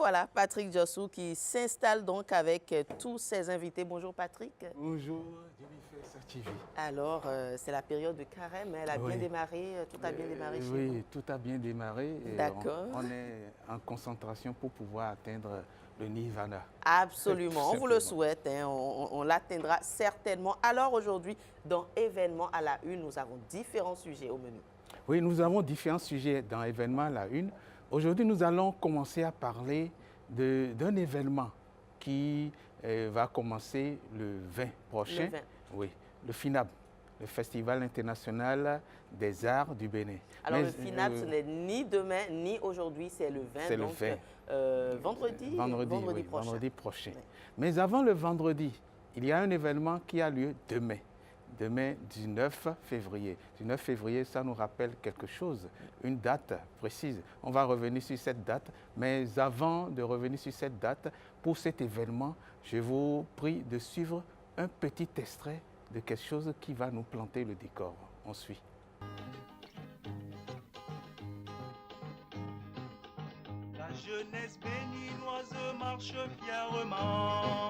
voilà, Patrick Djossou qui s'installe donc avec tous ses invités. Bonjour Patrick. Bonjour, Jennifer TV. Alors, c'est la période de carême, elle a bien démarré, tout a bien démarré chez vous? Oui, tout a bien démarré. D'accord. On est en concentration pour pouvoir atteindre le Nirvana. Absolument, on vous le souhaite, hein, on l'atteindra certainement. Alors aujourd'hui, dans Événement à la Une, nous avons différents sujets au menu. Oui, nous avons différents sujets dans Événement à la Une. Aujourd'hui, nous allons commencer à parler d'un événement qui va commencer le 20 prochain. Le 20. Oui, le FINAB, le Festival international des arts du Bénin. Alors le FINAB, ce n'est ni demain ni aujourd'hui, c'est le 20. C'est le donc, 20. Vendredi prochain. Vendredi prochain. Oui. Mais avant le vendredi, il y a un événement qui a lieu demain. Demain, 19 février. 19 février, ça nous rappelle quelque chose, une date précise. On va revenir sur cette date, mais avant de revenir sur cette date, pour cet événement, je vous prie de suivre un petit extrait de quelque chose qui va nous planter le décor. On suit. La jeunesse béninoise marche fièrement,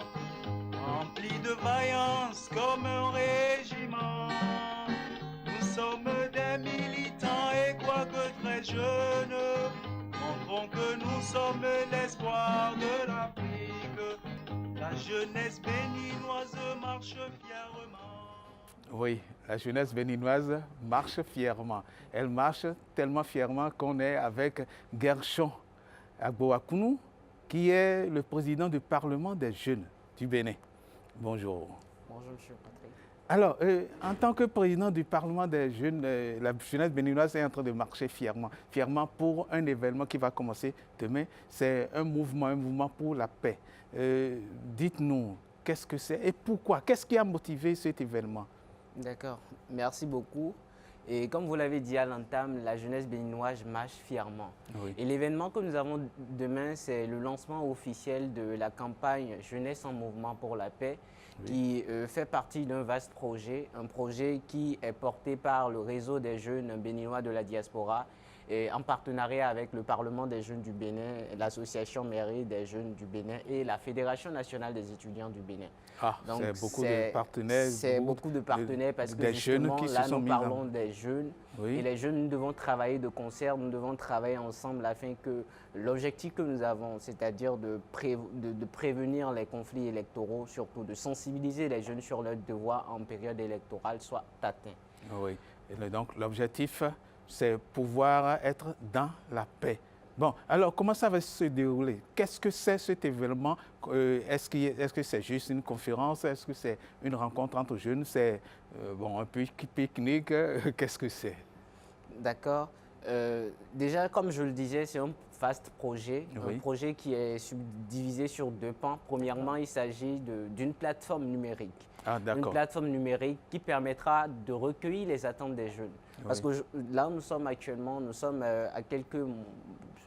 remplie de vaillance comme un régiment. Nous sommes des militants et quoique très jeunes, montrons que nous sommes l'espoir de l'Afrique. La jeunesse béninoise marche fièrement. Oui, la jeunesse béninoise marche fièrement. Elle marche tellement fièrement qu'on est avec Gershon Agboakounou, qui est le président du Parlement des jeunes du Bénin. Bonjour. Bonjour, monsieur Patrick. Alors, en tant que président du Parlement des jeunes, la jeunesse béninoise est en train de marcher fièrement. Fièrement pour un événement qui va commencer demain. C'est un mouvement pour la paix. Dites-nous, qu'est-ce que c'est et pourquoi? Qu'est-ce qui a motivé cet événement? D'accord, merci beaucoup. Et comme vous l'avez dit à l'entame, la jeunesse béninoise marche fièrement. Oui. Et l'événement que nous avons demain, c'est le lancement officiel de la campagne Jeunesse en mouvement pour la paix, oui, qui fait partie d'un vaste projet, un projet qui est porté par le réseau des jeunes béninois de la diaspora, et en partenariat avec le Parlement des jeunes du Bénin, l'association mairie des jeunes du Bénin et la Fédération nationale des étudiants du Bénin. Ah, c'est beaucoup de partenaires. C'est beaucoup de partenaires parce que des justement, jeunes qui là, se sont nous parlons des jeunes. Oui. Et les jeunes, nous devons travailler de concert, nous devons travailler ensemble afin que l'objectif que nous avons, c'est-à-dire de prévenir les conflits électoraux, surtout de sensibiliser les jeunes sur leurs devoirs en période électorale, soit atteint. Oui, et donc l'objectif, c'est pouvoir être dans la paix. Bon, alors comment ça va se dérouler? Qu'est-ce que c'est cet événement? Est-ce que c'est juste une conférence? Est-ce que c'est une rencontre entre jeunes? C'est bon, un pique-nique? Qu'est-ce que c'est? D'accord. Déjà, comme je le disais, c'est un vaste projet, oui, un projet qui est subdivisé sur deux pans. Premièrement, il s'agit d'une plateforme numérique. Ah, une plateforme numérique qui permettra de recueillir les attentes des jeunes. Oui. Parce que là, nous sommes à quelques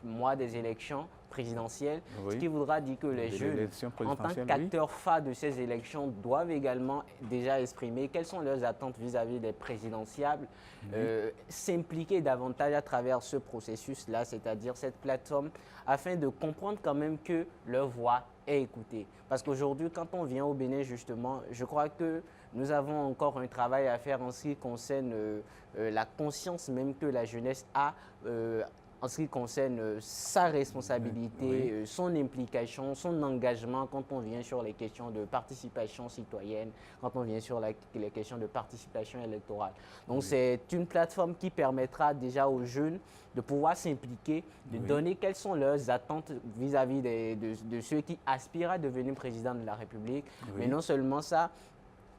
mois des élections présidentielles, oui, ce qui voudra dire que les jeunes, en tant qu'acteurs phares de ces élections, doivent également déjà exprimer quelles sont leurs attentes vis-à-vis des présidentiables, oui, s'impliquer davantage à travers ce processus-là, c'est-à-dire cette plateforme, afin de comprendre quand même que leur voix est écoutée. Parce qu'aujourd'hui, quand on vient au Bénin, justement, je crois que nous avons encore un travail à faire en ce qui concerne la conscience même que la jeunesse a en ce qui concerne sa responsabilité, oui, son implication, son engagement quand on vient sur les questions de participation citoyenne, quand on vient sur les questions de participation électorale. Donc oui, c'est une plateforme qui permettra déjà aux jeunes de pouvoir s'impliquer, de oui, donner quelles sont leurs attentes vis-à-vis de ceux qui aspirent à devenir président de la République. Oui. Mais non seulement ça,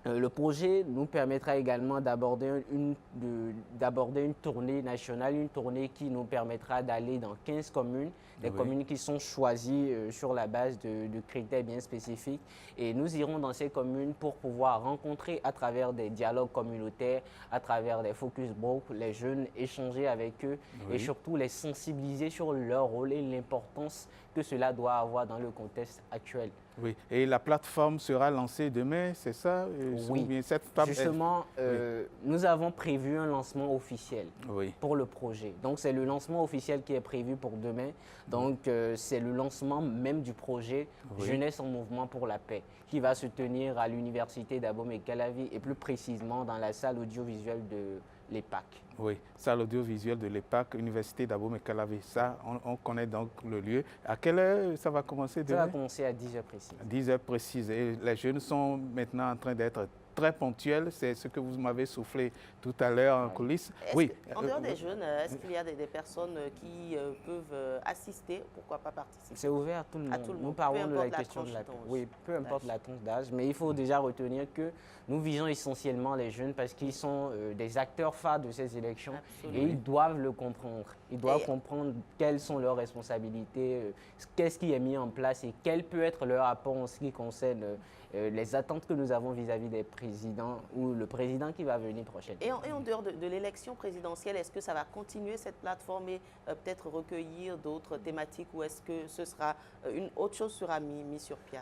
le projet nous permettra également d'aborder une tournée nationale, une tournée qui nous permettra d'aller dans 15 communes, des oui, communes qui sont choisies sur la base de critères bien spécifiques. Et nous irons dans ces communes pour pouvoir rencontrer à travers des dialogues communautaires, à travers des focus group, les jeunes, échanger avec eux oui, et surtout les sensibiliser sur leur rôle et l'importance que cela doit avoir dans le contexte actuel. Oui, et la plateforme sera lancée demain, c'est ça? Oui, ou bien justement, nous avons prévu un lancement officiel pour le projet. Donc, c'est le lancement officiel qui est prévu pour demain. Donc, c'est le lancement même du projet Jeunesse en mouvement pour la paix, qui va se tenir à l'université d'Abomey-Calavi et plus précisément dans la salle audiovisuelle de l'EPAC. Oui, salle audiovisuelle de l'EPAC, Université d'Abomey-Calavi. Ça, on connaît donc le lieu. À quelle heure ça va commencer demain? Ça va commencer à 10h précises. 10h précises. Et les jeunes sont maintenant en train d'être très ponctuels. C'est ce que vous m'avez soufflé tout à l'heure en coulisses. Oui. En dehors des jeunes, est-ce qu'il y a des personnes qui peuvent assister, pourquoi pas participer? C'est ouvert à tout le monde. Nous parlons de la question de la tranche. Oui, peu importe la tranche d'âge, mais il faut déjà retenir que nous visons essentiellement les jeunes parce qu'ils sont des acteurs phares de ces élections. Absolument. Et ils doivent le comprendre. Ils doivent comprendre quelles sont leurs responsabilités, qu'est-ce qui est mis en place et quel peut être leur apport en ce qui concerne les attentes que nous avons vis-à-vis des présidents ou le président qui va venir prochainement. Et en dehors de l'élection présidentielle, est-ce que ça va continuer cette plateforme et peut-être recueillir d'autres thématiques ou est-ce que ce sera une autre chose sera mis sur pied?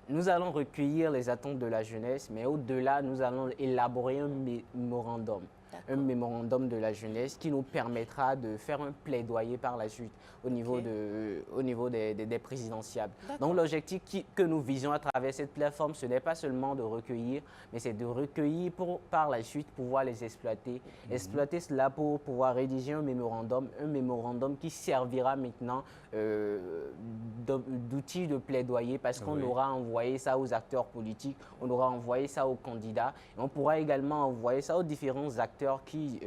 Nous allons recueillir les attentes de la jeunesse, mais au-delà, nous allons élaborer un mémorandum. Un mémorandum de la jeunesse qui nous permettra de faire un plaidoyer par la suite au niveau, des présidentiables. Donc l'objectif que nous visons à travers cette plateforme, ce n'est pas seulement de recueillir, mais c'est de recueillir pour par la suite pouvoir les exploiter. Exploiter cela pour pouvoir rédiger un mémorandum qui servira maintenant d'outil de plaidoyer parce qu'on aura envoyé ça aux acteurs politiques, on aura envoyé ça aux candidats et on pourra également envoyer ça aux différents acteurs qui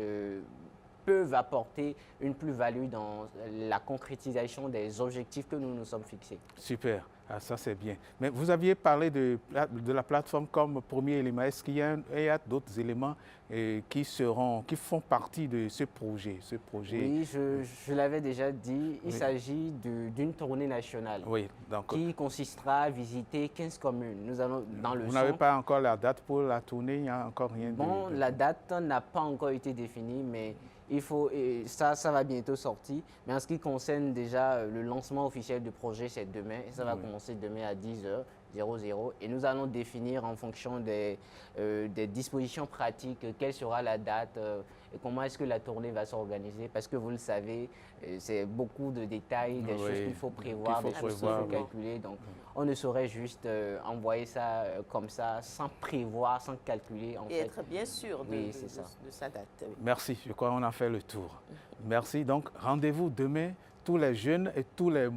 peuvent apporter une plus-value dans la concrétisation des objectifs que nous nous sommes fixés. Super, ça c'est bien. Mais vous aviez parlé de la plateforme comme premier élément. Est-ce qu'il y a d'autres éléments qui font partie de ce projet? Oui, je l'avais déjà dit, il s'agit d'une tournée nationale qui consistera à visiter 15 communes. Nous allons dans le Vous n'avez pas encore la date pour la tournée, il n'y a encore rien Bon, la date n'a pas encore été définie, mais ça va bientôt sortir. Mais en ce qui concerne déjà le lancement officiel du projet, c'est demain. Et ça va commencer demain à 10h00. Et nous allons définir en fonction des dispositions pratiques quelle sera la date et comment est-ce que la tournée va s'organiser. Parce que vous le savez, c'est beaucoup de détails, des choses qu'il faut prévoir, des choses qu'il faut calculer. Donc, on ne saurait juste envoyer ça comme ça, sans prévoir, sans calculer. Et être bien sûr de sa date. Oui. Merci, je crois qu'on a fait le tour. Merci. Donc, rendez-vous demain. Tous les jeunes et tous les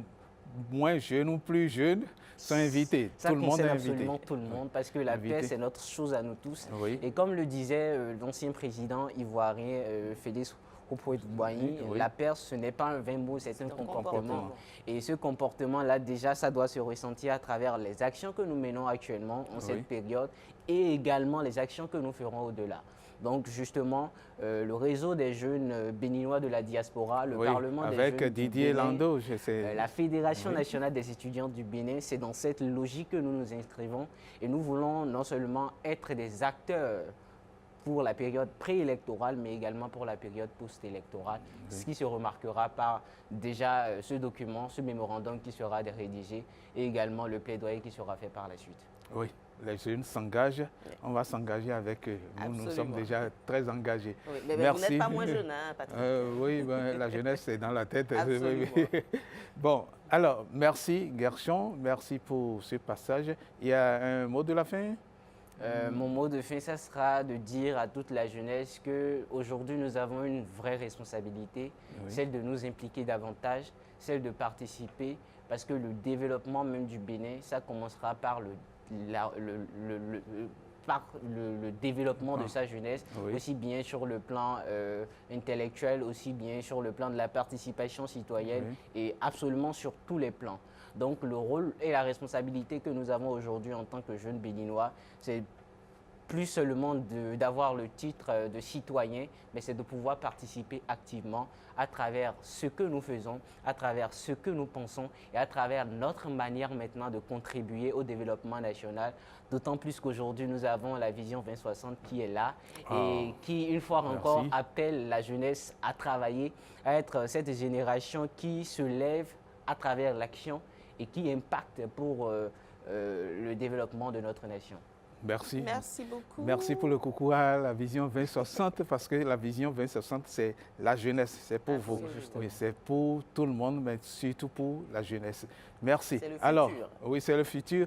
moins jeunes ou plus jeunes sont invités. Tout le monde est invité. Absolument tout le monde, parce que la paix, c'est notre chose à nous tous. Et comme le disait l'ancien président ivoirien Félix Houphouët-Boigny, la paix, ce n'est pas un vain mot, c'est un comportement. Et ce comportement-là, déjà, ça doit se ressentir à travers les actions que nous menons actuellement en cette période et également les actions que nous ferons au-delà. Donc justement, le réseau des jeunes béninois de la diaspora, le Parlement des jeunes avec Didier Lando, la Fédération nationale des étudiants du Bénin, c'est dans cette logique que nous nous inscrivons et nous voulons non seulement être des acteurs pour la période préélectorale, mais également pour la période post-électorale, ce qui se remarquera par déjà ce document, ce mémorandum qui sera rédigé et également le plaidoyer qui sera fait par la suite. Oui. Les jeunes s'engagent, on va s'engager avec eux. Nous sommes déjà très engagés. Oui, mais merci. Vous n'êtes pas moins jeune, hein, Patrick? Oui, la jeunesse, c'est dans la tête. Bon, alors, merci Gershon, merci pour ce passage. Il y a un mot de la fin? Mon mot de fin, ça sera de dire à toute la jeunesse qu'aujourd'hui, nous avons une vraie responsabilité, celle de nous impliquer davantage, celle de participer, parce que le développement même du Bénin, ça commencera par le développement de sa jeunesse, aussi bien sur le plan intellectuel, aussi bien sur le plan de la participation citoyenne et absolument sur tous les plans. Donc le rôle et la responsabilité que nous avons aujourd'hui en tant que jeunes béninois, c'est plus seulement d'avoir le titre de citoyen, mais c'est de pouvoir participer activement à travers ce que nous faisons, à travers ce que nous pensons et à travers notre manière maintenant de contribuer au développement national. D'autant plus qu'aujourd'hui, nous avons la vision 2060 qui est là et qui, une fois encore, appelle la jeunesse à travailler, à être cette génération qui se lève à travers l'action et qui impacte pour le développement de notre nation. Merci. Merci beaucoup. Merci pour le coucou à la Vision 2060 parce que la Vision 2060, c'est la jeunesse, c'est pour vous. Oui, c'est pour tout le monde, mais surtout pour la jeunesse. Merci. C'est le futur. Alors, oui, c'est le futur.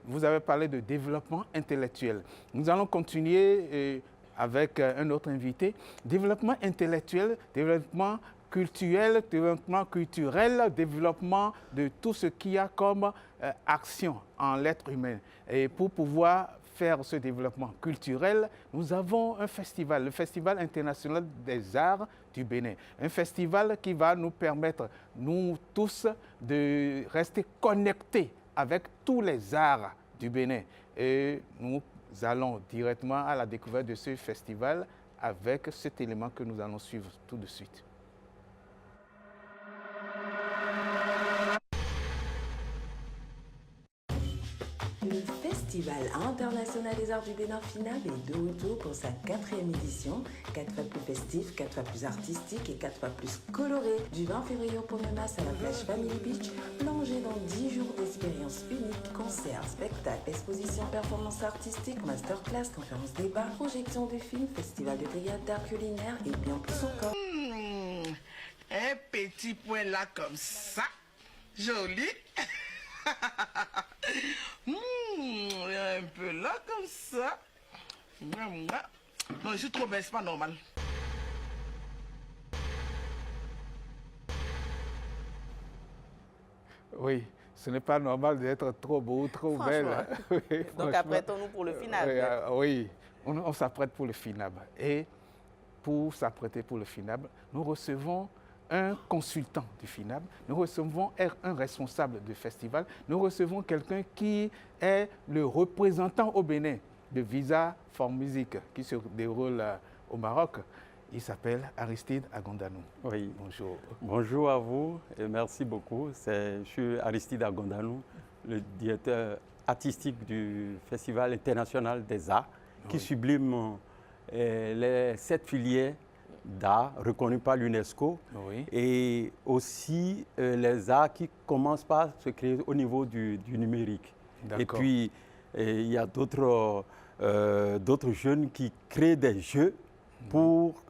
Vous avez parlé de développement intellectuel. Nous allons continuer avec un autre invité. Développement intellectuel, développement culturel, développement de tout ce qu'il y a comme action en l'être humain. Et pour pouvoir faire ce développement culturel, nous avons un festival, le Festival international des arts du Bénin. Un festival qui va nous permettre, nous tous, de rester connectés avec tous les arts du Bénin. Et nous allons directement à la découverte de ce festival avec cet élément que nous allons suivre tout de suite. Le Festival international des arts du Bénin FINAB est de retour pour sa 4e édition, 4 fois plus festif, 4 fois plus artistique et 4 fois plus coloré. Du 20 février au 1er mars à la plage Family Beach, plongez dans 10 jours d'expériences uniques, concerts, spectacles, expositions, performances artistiques, masterclass, conférences débats, projections de films, festival de grillades d'art culinaire et bien plus encore. Un petit point là comme ça, joli. Un peu là comme ça. Non, je suis trop belle, c'est pas normal. Oui, ce n'est pas normal d'être trop beau, trop belle. Oui, donc apprêtons-nous pour le FINAB. Oui, on s'apprête pour le FINAB. Et pour s'apprêter pour le FINAB, nous recevons un consultant du FINAB, nous recevons un responsable du festival, nous recevons quelqu'un qui est le représentant au Bénin de Visa for Music qui se déroule au Maroc. Il s'appelle Aristide Agondanou. Oui. Bonjour. Bonjour à vous et merci beaucoup. Je suis Aristide Agondanou, le directeur artistique du Festival international des arts qui sublime les 7 filières d'art reconnus par l'UNESCO et aussi les arts qui commencent par se créer au niveau du numérique. Et puis, il y a d'autres jeunes qui créent des jeux pour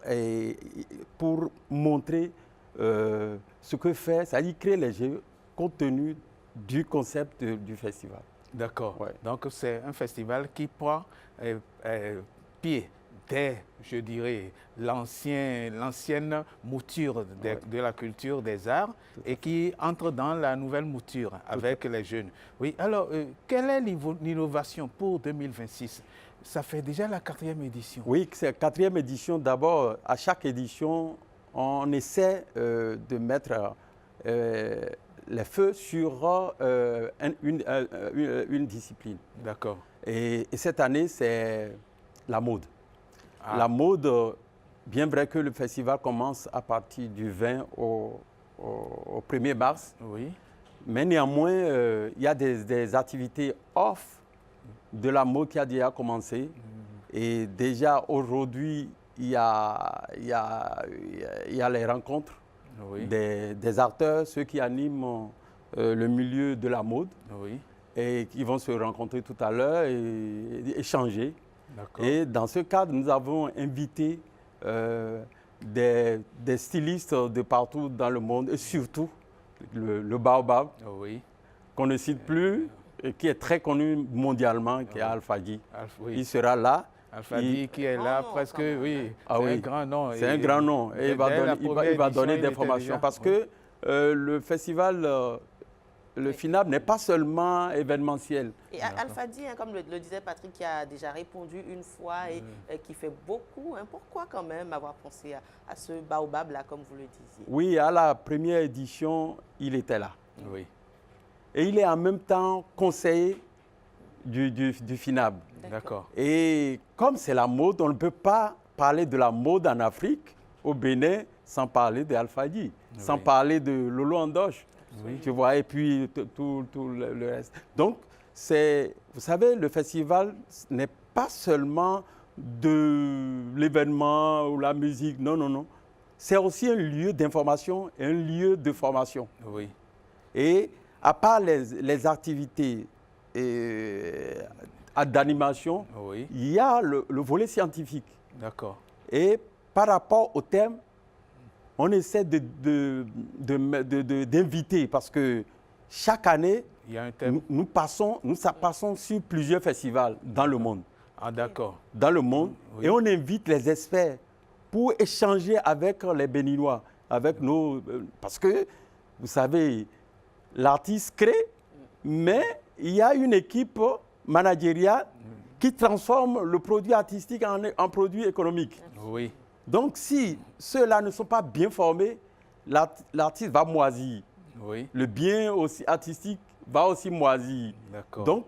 montrer ce que fait, c'est-à-dire créer les jeux compte tenu du concept du festival. D'accord. Ouais. Donc, c'est un festival qui prend pied dès, je dirais, l'ancienne mouture de la culture des arts et qui entre dans la nouvelle mouture avec les jeunes. Oui, alors, quelle est l'innovation pour 2026? Ça fait déjà la 4e édition. Oui, c'est la 4e édition. D'abord, à chaque édition, on essaie de mettre les feux sur une discipline. D'accord. Et cette année, c'est la mode. La mode, bien vrai que le festival commence à partir du 20 au 1er mars, mais néanmoins, il y a des activités off de la mode qui a déjà commencé. Et déjà aujourd'hui, il y a les rencontres des acteurs, ceux qui animent le milieu de la mode, et qui vont se rencontrer tout à l'heure et échanger. Et dans ce cadre, nous avons invité des stylistes de partout dans le monde et surtout le Baobab, qu'on ne cite plus, et qui est très connu mondialement, qui est Alpha-Dy. Il sera là. Alpha-Dy qui est là presque, c'est un grand nom. C'est un grand nom et il va donner des formations parce que le festival... Le FINAB n'est pas seulement événementiel. Et Alpha-Dy, comme le disait Patrick, qui a déjà répondu une fois et qui fait beaucoup, pourquoi quand même avoir pensé à ce baobab-là, comme vous le disiez? Oui, à la première édition, il était là. Oui. Et il est en même temps conseiller du FINAB. D'accord. Et comme c'est la mode, on ne peut pas parler de la mode en Afrique, au Bénin, sans parler d'Alpha-Dy, sans parler de Lolo Andoche. Tu vois, et puis tout le reste. Donc, vous savez, le festival n'est pas seulement de l'événement ou la musique, non, non, non. C'est aussi un lieu d'information et un lieu de formation. Oui. Et à part les activités d'animation, oui. il y a le volet scientifique. D'accord. Et par rapport au thème, on essaie d'inviter parce que chaque année, il y a un thème. Nous passons sur plusieurs festivals dans le monde. Ah, d'accord. Dans le monde. Oui. Et on invite les experts pour échanger avec les Béninois, avec nos... Parce que, vous savez, l'artiste crée, mais il y a une équipe managériale qui transforme le produit artistique en produit économique. Oui. Donc, si ceux-là ne sont pas bien formés, l'artiste va moisir. Oui. Le bien aussi artistique va aussi moisir. Donc,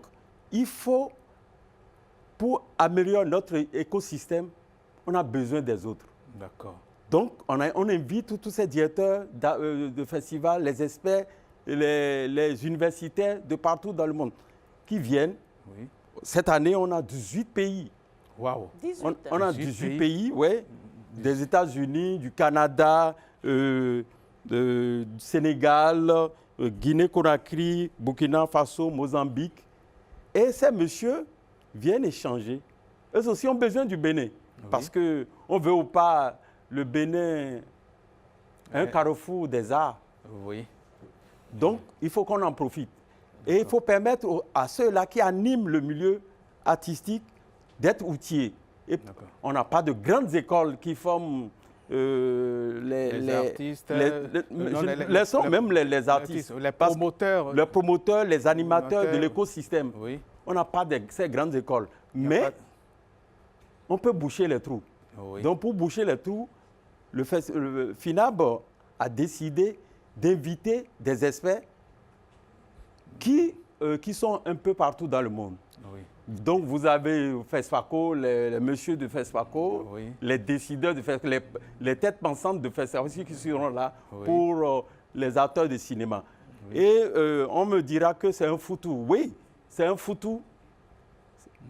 il faut, pour améliorer notre écosystème, on a besoin des autres. D'accord. Donc, on invite tous ces directeurs de festivals, les experts, les universitaires de partout dans le monde qui viennent. Oui. Cette année, on a 18 pays. Waouh. On a 18 pays, ouais, des États-Unis, du Canada, du Sénégal, Guinée-Conakry, Burkina Faso, Mozambique. Et ces messieurs viennent échanger. Eux aussi ont besoin du Bénin. Oui. Parce qu'on veut ou pas, le Bénin, un carrefour des arts. Oui. Donc, il faut qu'on en profite. Et il faut permettre à ceux-là qui animent le milieu artistique d'être outillés. Et on n'a pas de grandes écoles qui forment les artistes, les artistes, les promoteurs, les animateurs de l'écosystème. Oui. On n'a pas ces grandes écoles. Mais on peut boucher les trous. Oui. Donc, pour boucher les trous, le FINAB a décidé d'inviter des experts qui sont un peu partout dans le monde. Oui. Donc, vous avez FESPACO, les messieurs de FESPACO, oui. les décideurs de FESPACO, les têtes pensantes de FESPACO qui seront là pour les acteurs de cinéma. Oui. Et on me dira que c'est un foutou. Oui, c'est un foutou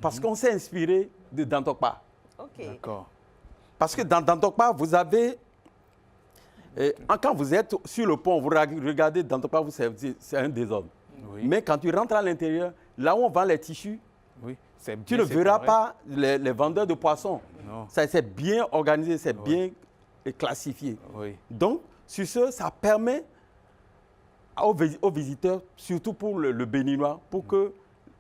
parce qu'on s'est inspiré de Dantokpa. Okay. D'accord. Parce que dans Dantokpa, vous avez... quand vous êtes sur le pont, vous regardez Dantokpa, c'est un désordre. Oui. Mais quand tu rentres à l'intérieur, là où on vend les tissus, tu ne verras pas les vendeurs de poissons. C'est bien organisé, c'est bien classifié. Oui. Donc, sur ce, ça permet aux visiteurs, surtout pour le Béninois, pour que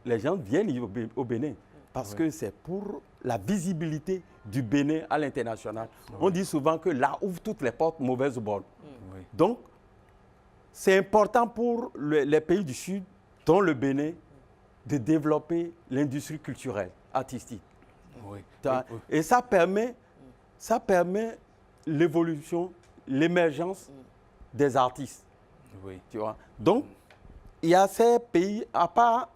les gens viennent au Bénin. Parce que c'est pour la visibilité du Bénin à l'international. On dit souvent que là ouvre toutes les portes, mauvaise bonne. Donc, c'est important pour les pays du Sud, dont le Bénin, de développer l'industrie culturelle, artistique. Oui. Et ça permet l'évolution, l'émergence des artistes. Oui. Tu vois? Donc, il y a ces pays, à part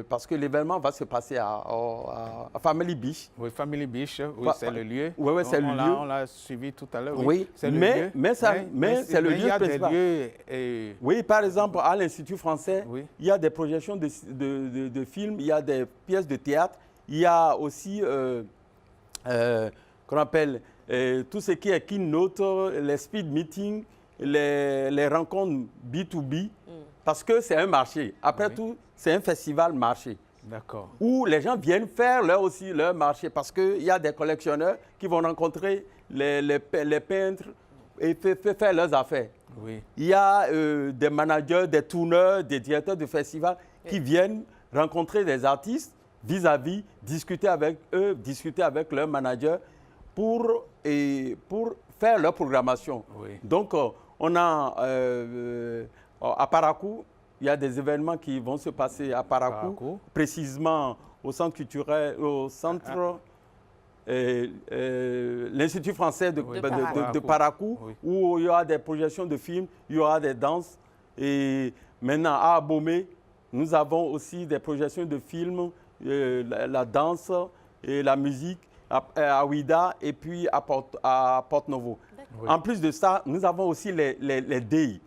parce que l'événement va se passer à Family Beach. Oui, Family Beach, oui, c'est le lieu. Oui, c'est le lieu. On l'a suivi tout à l'heure. Oui, c'est le lieu. Mais c'est le lieu principal. Oui, par exemple, à l'Institut français, il y a des projections de films, il y a des pièces de théâtre, il y a aussi, qu'on appelle, tout ce qui est keynote, les speed meetings, les rencontres B2B, parce que c'est un marché. Après tout, c'est un festival marché. D'accord. Où les gens viennent faire leur marché, parce qu'il y a des collectionneurs qui vont rencontrer les peintres et faire leurs affaires. Oui. Il y a des managers, des tourneurs, des directeurs de festivals qui viennent rencontrer des artistes vis-à-vis, discuter avec eux, discuter avec leurs managers pour faire leur programmation. Oui. Donc, on a à Parakou, il y a des événements qui vont se passer à Parakou. Précisément au centre culturel, au centre, l'Institut français de Parakou, où il y aura des projections de films, il y aura des danses. Et maintenant, à Abomey, nous avons aussi des projections de films, la danse et la musique, à Ouida et puis à Porto-Novo. Oui. En plus de ça, nous avons aussi les DEI.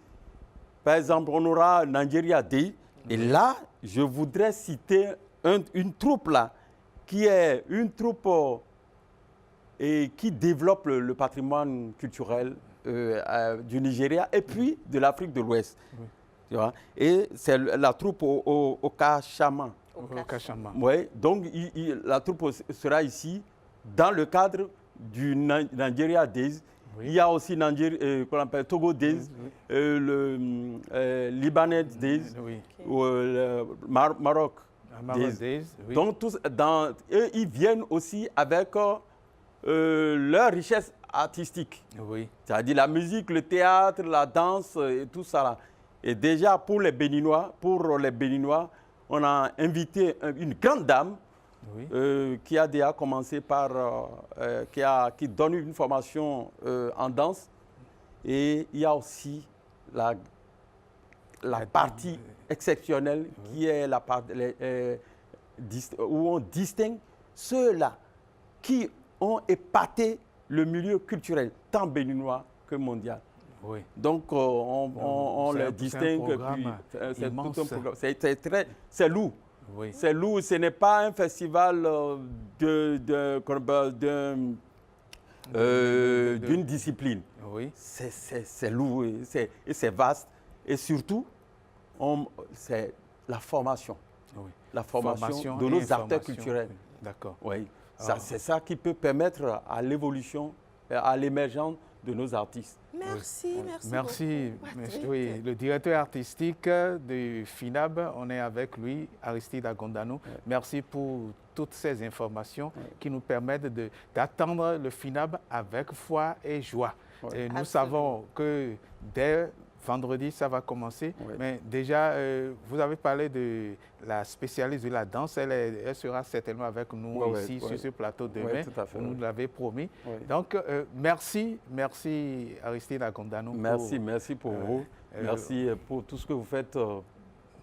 Par exemple, on aura Nigeria Day. Et là, je voudrais citer une troupe là, qui est une troupe qui développe le patrimoine culturel du Nigeria et puis de l'Afrique de l'Ouest. Oui. Tu vois? Et c'est la troupe au Kachama. Au Kachama. Oui, donc la troupe sera ici dans le cadre du Nigeria Days. Oui. Il y a aussi qu'on appelle Togo Days, le Libanais Days, le Maroc Days. Oui. Donc, eux, ils viennent aussi avec leur richesse artistique. Oui. C'est-à-dire la musique, le théâtre, la danse et tout ça. Là. Et déjà, pour les Béninois, on a invité une grande dame qui a déjà commencé par, qui donne une formation en danse. Et il y a aussi la partie exceptionnelle qui est la partie où on distingue ceux-là qui ont épaté le milieu culturel, tant béninois que mondial. Oui. Donc, on les distingue. C'est lourd. Oui. C'est lourd. Ce n'est pas un festival d'une discipline. Oui. C'est lourd et c'est vaste. Et surtout, c'est la formation. Oui. La formation de nos acteurs culturels. Oui. D'accord. Oui. C'est ça qui peut permettre à l'évolution, à l'émergence de nos artistes. Merci, oui. merci. Oui, le directeur artistique du FINAB, on est avec lui, Aristide Agondano. Oui. Merci pour toutes ces informations qui nous permettent d'attendre le FINAB avec foi et joie. Oui. Et nous savons que dès vendredi, ça va commencer. Oui. Mais déjà, vous avez parlé de la spécialiste de la danse. Elle sera certainement avec nous ici sur ce plateau demain. Vous nous l'avez promis. Oui. Donc, merci Aristide Agondano. Merci pour vous. Merci pour tout ce que vous faites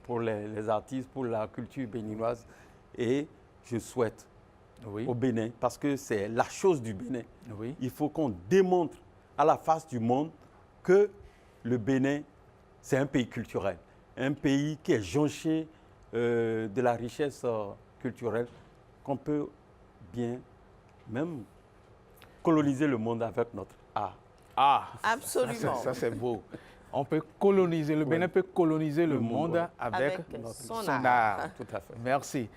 pour les artistes, pour la culture béninoise. Et je souhaite au Bénin, parce que c'est la chose du Bénin, il faut qu'on démontre à la face du monde que le Bénin, c'est un pays culturel, un pays qui est jonché de la richesse culturelle, qu'on peut bien même coloniser le monde avec notre art. Ah, absolument. Ça c'est beau. On peut coloniser, le Bénin peut coloniser le monde avec son art. Tout à fait. Merci.